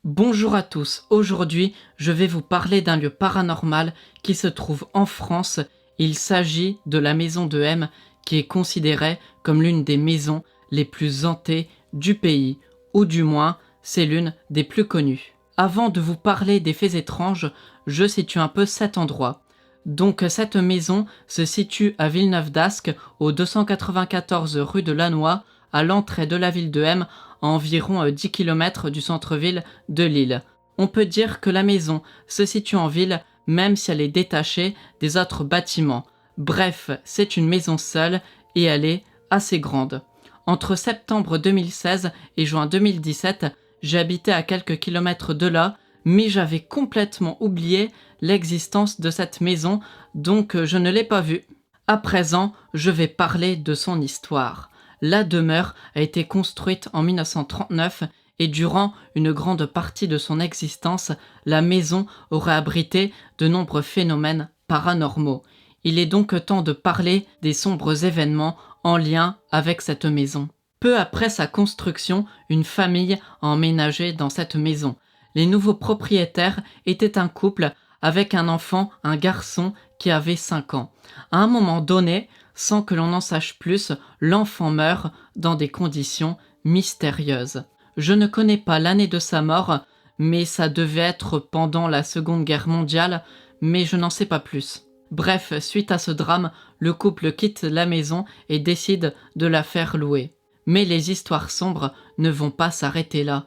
Bonjour à tous, aujourd'hui je vais vous parler d'un lieu paranormal qui se trouve en France. Il s'agit de la maison de M qui est considérée comme l'une des maisons les plus hantées du pays, ou du moins c'est l'une des plus connues. Avant de vous parler des faits étranges, je situe un peu cet endroit. Donc cette maison se situe à Villeneuve-d'Ascq, au 294 rue de Lannoy, à l'entrée de la ville de M, à environ 10 km du centre-ville de Lille. On peut dire que la maison se situe en ville, même si elle est détachée des autres bâtiments. Bref, c'est une maison seule et elle est assez grande. Entre septembre 2016 et juin 2017, j'ai habité à quelques kilomètres de là, mais j'avais complètement oublié l'existence de cette maison, donc je ne l'ai pas vue. À présent, je vais parler de son histoire. La demeure a été construite en 1939 et durant une grande partie de son existence, la maison aurait abrité de nombreux phénomènes paranormaux. Il est donc temps de parler des sombres événements en lien avec cette maison. Peu après sa construction, une famille a emménagé dans cette maison. Les nouveaux propriétaires étaient un couple avec un enfant, un garçon qui avait 5 ans. À un moment donné, sans que l'on en sache plus, l'enfant meurt dans des conditions mystérieuses. Je ne connais pas l'année de sa mort, mais ça devait être pendant la Seconde Guerre mondiale, mais je n'en sais pas plus. Bref, suite à ce drame, le couple quitte la maison et décide de la faire louer. Mais les histoires sombres ne vont pas s'arrêter là.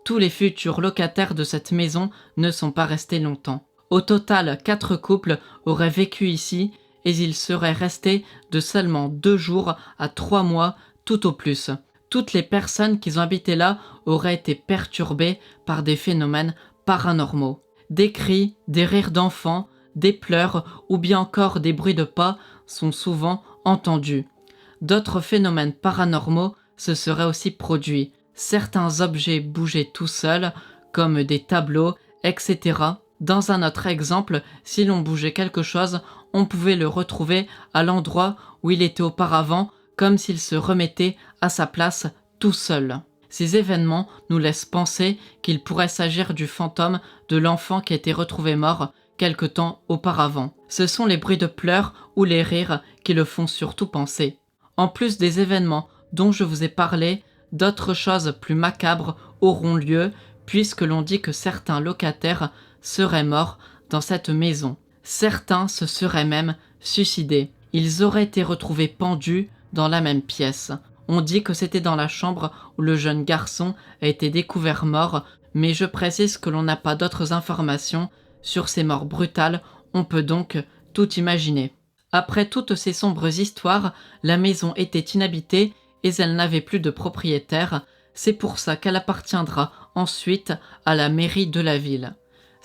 Tous les futurs locataires de cette maison ne sont pas restés longtemps. Au total, 4 couples auraient vécu ici et ils seraient restés de seulement 2 jours à 3 mois tout au plus. Toutes les personnes qui ont habité là auraient été perturbées par des phénomènes paranormaux. Des cris, des rires d'enfants, des pleurs ou bien encore des bruits de pas sont souvent entendus. D'autres phénomènes paranormaux se seraient aussi produits. Certains objets bougeaient tout seuls, comme des tableaux, etc. Dans un autre exemple, si l'on bougeait quelque chose, on pouvait le retrouver à l'endroit où il était auparavant, comme s'il se remettait à sa place tout seul. Ces événements nous laissent penser qu'il pourrait s'agir du fantôme de l'enfant qui a été retrouvé mort quelque temps auparavant. Ce sont les bruits de pleurs ou les rires qui le font surtout penser. En plus des événements dont je vous ai parlé, d'autres choses plus macabres auront lieu puisque l'on dit que certains locataires seraient morts dans cette maison. Certains se seraient même suicidés. Ils auraient été retrouvés pendus dans la même pièce. On dit que c'était dans la chambre où le jeune garçon a été découvert mort, mais je précise que l'on n'a pas d'autres informations sur ces morts brutales, on peut donc tout imaginer. Après toutes ces sombres histoires, la maison était inhabitée et elle n'avait plus de propriétaire. C'est pour ça qu'elle appartiendra ensuite à la mairie de la ville.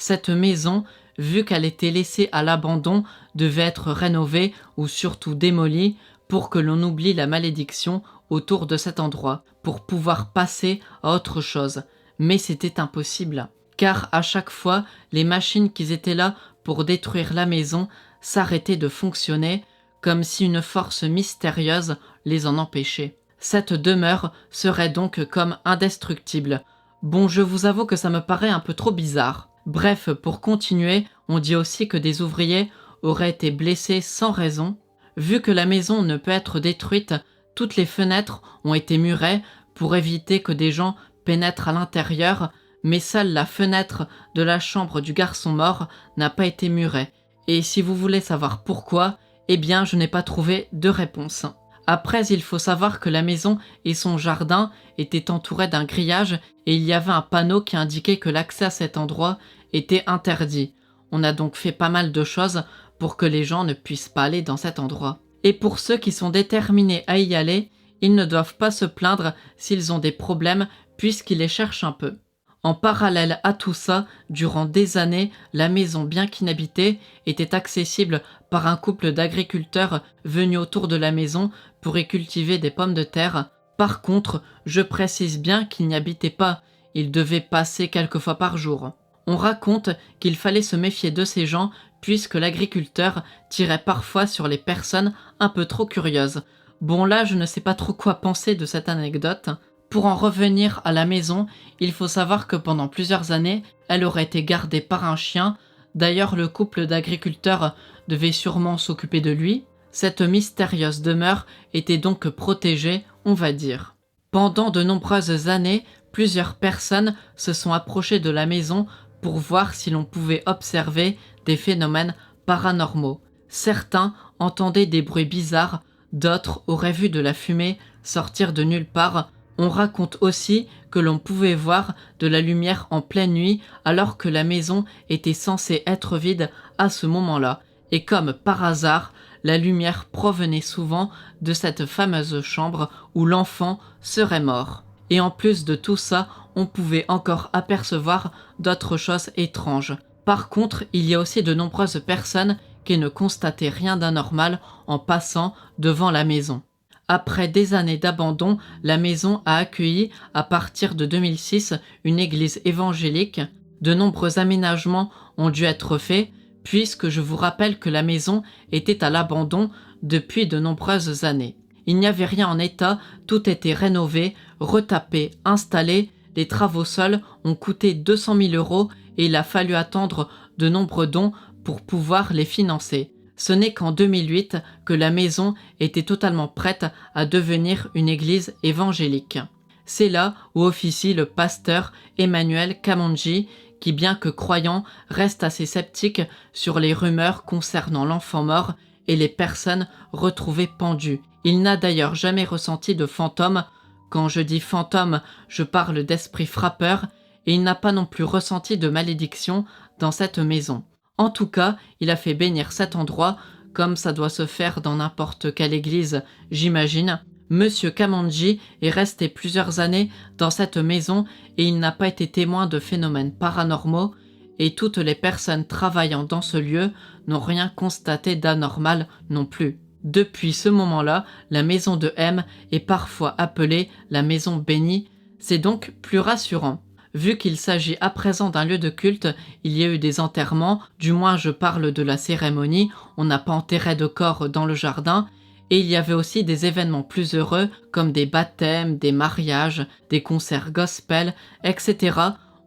Cette maison, vu qu'elle était laissée à l'abandon, devait être rénovée ou surtout démolie pour que l'on oublie la malédiction autour de cet endroit, pour pouvoir passer à autre chose. Mais c'était impossible, car à chaque fois, les machines qui étaient là pour détruire la maison s'arrêtaient de fonctionner, comme si une force mystérieuse les en empêchait. Cette demeure serait donc comme indestructible. Bon, je vous avoue que ça me paraît un peu trop bizarre. Bref, pour continuer, on dit aussi que des ouvriers auraient été blessés sans raison. Vu que la maison ne peut être détruite, toutes les fenêtres ont été murées pour éviter que des gens pénètrent à l'intérieur, mais seule la fenêtre de la chambre du garçon mort n'a pas été murée. Et si vous voulez savoir pourquoi, eh bien je n'ai pas trouvé de réponse. Après, il faut savoir que la maison et son jardin étaient entourés d'un grillage et il y avait un panneau qui indiquait que l'accès à cet endroit était interdit. On a donc fait pas mal de choses pour que les gens ne puissent pas aller dans cet endroit. Et pour ceux qui sont déterminés à y aller, ils ne doivent pas se plaindre s'ils ont des problèmes puisqu'ils les cherchent un peu. En parallèle à tout ça, durant des années, la maison, bien qu'inhabitée, était accessible par un couple d'agriculteurs venus autour de la maison pour y cultiver des pommes de terre. Par contre, je précise bien qu'ils n'y habitaient pas, ils devaient passer quelques fois par jour. On raconte qu'il fallait se méfier de ces gens puisque l'agriculteur tirait parfois sur les personnes un peu trop curieuses. Bon là, je ne sais pas trop quoi penser de cette anecdote. Pour en revenir à la maison, il faut savoir que pendant plusieurs années, elle aurait été gardée par un chien. D'ailleurs, le couple d'agriculteurs devait sûrement s'occuper de lui. Cette mystérieuse demeure était donc protégée, on va dire. Pendant de nombreuses années, plusieurs personnes se sont approchées de la maison pour voir si l'on pouvait observer des phénomènes paranormaux. Certains entendaient des bruits bizarres, d'autres auraient vu de la fumée sortir de nulle part. On raconte aussi que l'on pouvait voir de la lumière en pleine nuit alors que la maison était censée être vide à ce moment-là. Et comme par hasard, la lumière provenait souvent de cette fameuse chambre où l'enfant serait mort. Et en plus de tout ça, on pouvait encore apercevoir d'autres choses étranges. Par contre, il y a aussi de nombreuses personnes qui ne constataient rien d'anormal en passant devant la maison. Après des années d'abandon, la maison a accueilli, à partir de 2006, une église évangélique. De nombreux aménagements ont dû être faits, puisque je vous rappelle que la maison était à l'abandon depuis de nombreuses années. Il n'y avait rien en état, tout était rénové, retapé, installé. Les travaux seuls ont coûté 200 000 € et il a fallu attendre de nombreux dons pour pouvoir les financer. Ce n'est qu'en 2008 que la maison était totalement prête à devenir une église évangélique. C'est là où officie le pasteur Emmanuel Kamonji, qui bien que croyant, reste assez sceptique sur les rumeurs concernant l'enfant mort et les personnes retrouvées pendues. Il n'a d'ailleurs jamais ressenti de fantômes. Quand je dis fantôme, je parle d'esprit frappeur, et il n'a pas non plus ressenti de malédiction dans cette maison. En tout cas, il a fait bénir cet endroit, comme ça doit se faire dans n'importe quelle église, j'imagine. Monsieur Kamonji est resté plusieurs années dans cette maison et il n'a pas été témoin de phénomènes paranormaux, et toutes les personnes travaillant dans ce lieu n'ont rien constaté d'anormal non plus. Depuis ce moment-là, la maison de M est parfois appelée la maison bénie. C'est donc plus rassurant. Vu qu'il s'agit à présent d'un lieu de culte, il y a eu des enterrements, du moins je parle de la cérémonie, on n'a pas enterré de corps dans le jardin, et il y avait aussi des événements plus heureux comme des baptêmes, des mariages, des concerts gospel, etc.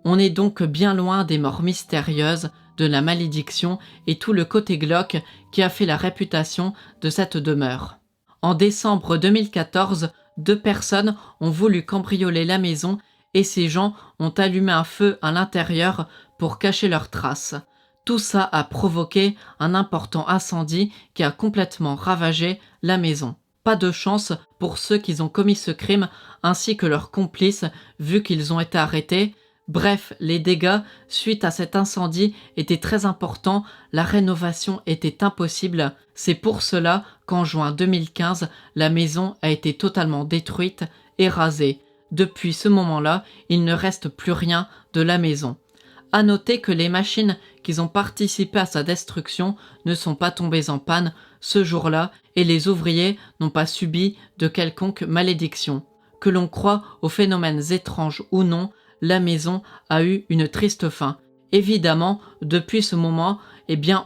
On est donc bien loin des morts mystérieuses, de la malédiction et tout le côté glauque qui a fait la réputation de cette demeure. En décembre 2014, 2 personnes ont voulu cambrioler la maison et ces gens ont allumé un feu à l'intérieur pour cacher leurs traces. Tout ça a provoqué un important incendie qui a complètement ravagé la maison. Pas de chance pour ceux qui ont commis ce crime ainsi que leurs complices vu qu'ils ont été arrêtés. Bref, les dégâts suite à cet incendie étaient très importants, la rénovation était impossible. C'est pour cela qu'en juin 2015, la maison a été totalement détruite et rasée. Depuis ce moment-là, il ne reste plus rien de la maison. À noter que les machines qui ont participé à sa destruction ne sont pas tombées en panne ce jour-là et les ouvriers n'ont pas subi de quelconque malédiction. Que l'on croie aux phénomènes étranges ou non, la maison a eu une triste fin. Évidemment, depuis ce moment,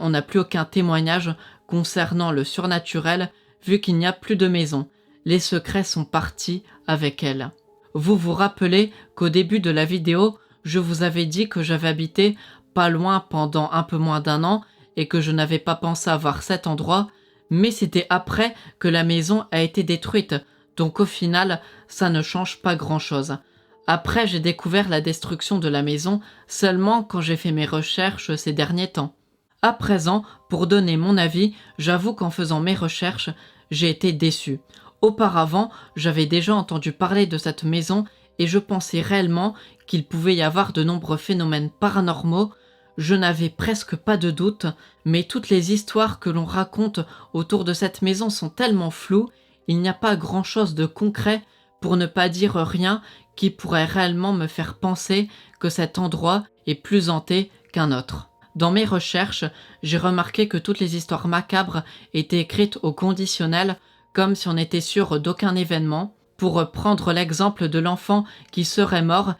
on n'a plus aucun témoignage concernant le surnaturel vu qu'il n'y a plus de maison. Les secrets sont partis avec elle. Vous vous rappelez qu'au début de la vidéo, je vous avais dit que j'avais habité pas loin pendant un peu moins d'1 an et que je n'avais pas pensé à voir cet endroit, mais c'était après que la maison a été détruite, donc au final, ça ne change pas grand-chose. Après, j'ai découvert la destruction de la maison seulement quand j'ai fait mes recherches ces derniers temps. À présent, pour donner mon avis, j'avoue qu'en faisant mes recherches, j'ai été déçu. Auparavant, j'avais déjà entendu parler de cette maison et je pensais réellement qu'il pouvait y avoir de nombreux phénomènes paranormaux. Je n'avais presque pas de doute, mais toutes les histoires que l'on raconte autour de cette maison sont tellement floues, il n'y a pas grand-chose de concret, pour ne pas dire rien, qui pourrait réellement me faire penser que cet endroit est plus hanté qu'un autre. Dans mes recherches, j'ai remarqué que toutes les histoires macabres étaient écrites au conditionnel, comme si on n'était sûr d'aucun événement. Pour prendre l'exemple de l'enfant qui serait mort,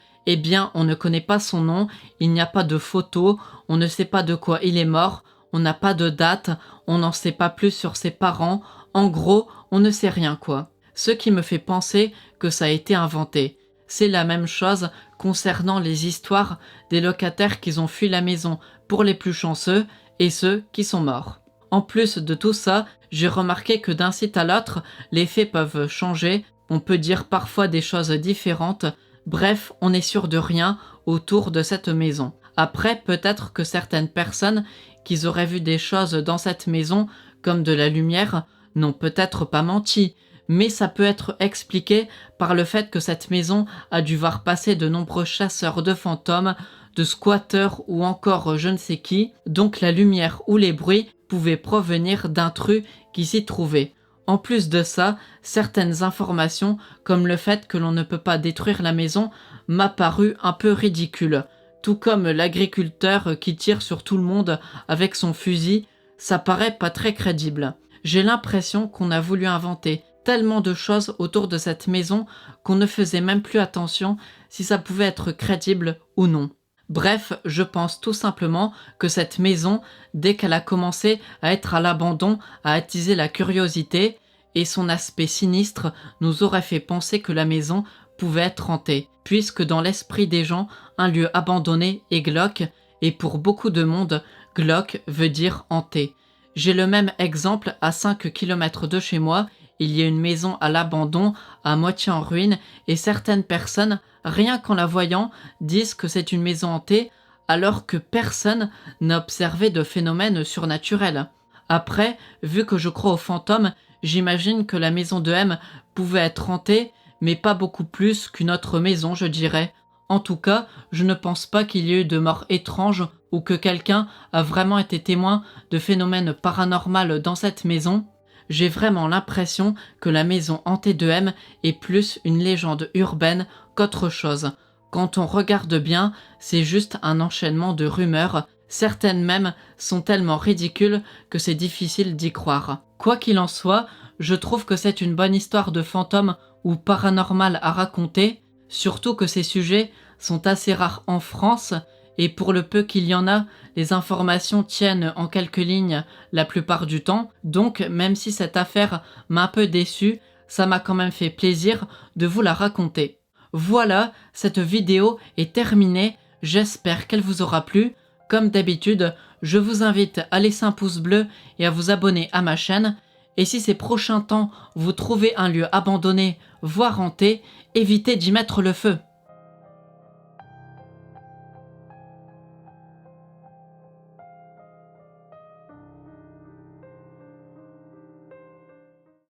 on ne connaît pas son nom, il n'y a pas de photo, on ne sait pas de quoi il est mort, on n'a pas de date, on n'en sait pas plus sur ses parents, en gros, on ne sait rien quoi. Ce qui me fait penser que ça a été inventé. C'est la même chose concernant les histoires des locataires qui ont fui la maison pour les plus chanceux et ceux qui sont morts. En plus de tout ça, j'ai remarqué que d'un site à l'autre, les faits peuvent changer, on peut dire parfois des choses différentes, bref, on n'est sûr de rien autour de cette maison. Après, peut-être que certaines personnes qui auraient vu des choses dans cette maison, comme de la lumière, n'ont peut-être pas menti, mais ça peut être expliqué par le fait que cette maison a dû voir passer de nombreux chasseurs de fantômes, de squatteurs ou encore je ne sais qui, donc la lumière ou les bruits pouvaient provenir d'intrus qui s'y trouvaient. En plus de ça, certaines informations, comme le fait que l'on ne peut pas détruire la maison, m'a paru un peu ridicule. Tout comme l'agriculteur qui tire sur tout le monde avec son fusil, ça paraît pas très crédible. J'ai l'impression qu'on a voulu inventer tellement de choses autour de cette maison qu'on ne faisait même plus attention si ça pouvait être crédible ou non. Bref, je pense tout simplement que cette maison, dès qu'elle a commencé à être à l'abandon, a attisé la curiosité et son aspect sinistre nous aurait fait penser que la maison pouvait être hantée, puisque dans l'esprit des gens, un lieu abandonné est glauque et pour beaucoup de monde, glauque veut dire hanté. J'ai le même exemple à 5 km de chez moi. Il y a une maison à l'abandon, à moitié en ruine, et certaines personnes, rien qu'en la voyant, disent que c'est une maison hantée, alors que personne n'a observé de phénomène surnaturel. Après, vu que je crois aux fantômes, j'imagine que la maison de M pouvait être hantée, mais pas beaucoup plus qu'une autre maison, je dirais. En tout cas, je ne pense pas qu'il y ait eu de mort étrange ou que quelqu'un a vraiment été témoin de phénomènes paranormaux dans cette maison. J'ai vraiment l'impression que la maison hantée de M est plus une légende urbaine qu'autre chose. Quand on regarde bien, c'est juste un enchaînement de rumeurs. Certaines même sont tellement ridicules que c'est difficile d'y croire. Quoi qu'il en soit, je trouve que c'est une bonne histoire de fantôme ou paranormal à raconter, surtout que ces sujets sont assez rares en France, et pour le peu qu'il y en a, les informations tiennent en quelques lignes la plupart du temps, donc même si cette affaire m'a un peu déçu, ça m'a quand même fait plaisir de vous la raconter. Voilà, cette vidéo est terminée, j'espère qu'elle vous aura plu. Comme d'habitude, je vous invite à laisser un pouce bleu et à vous abonner à ma chaîne. Et si ces prochains temps vous trouvez un lieu abandonné, voire hanté, évitez d'y mettre le feu.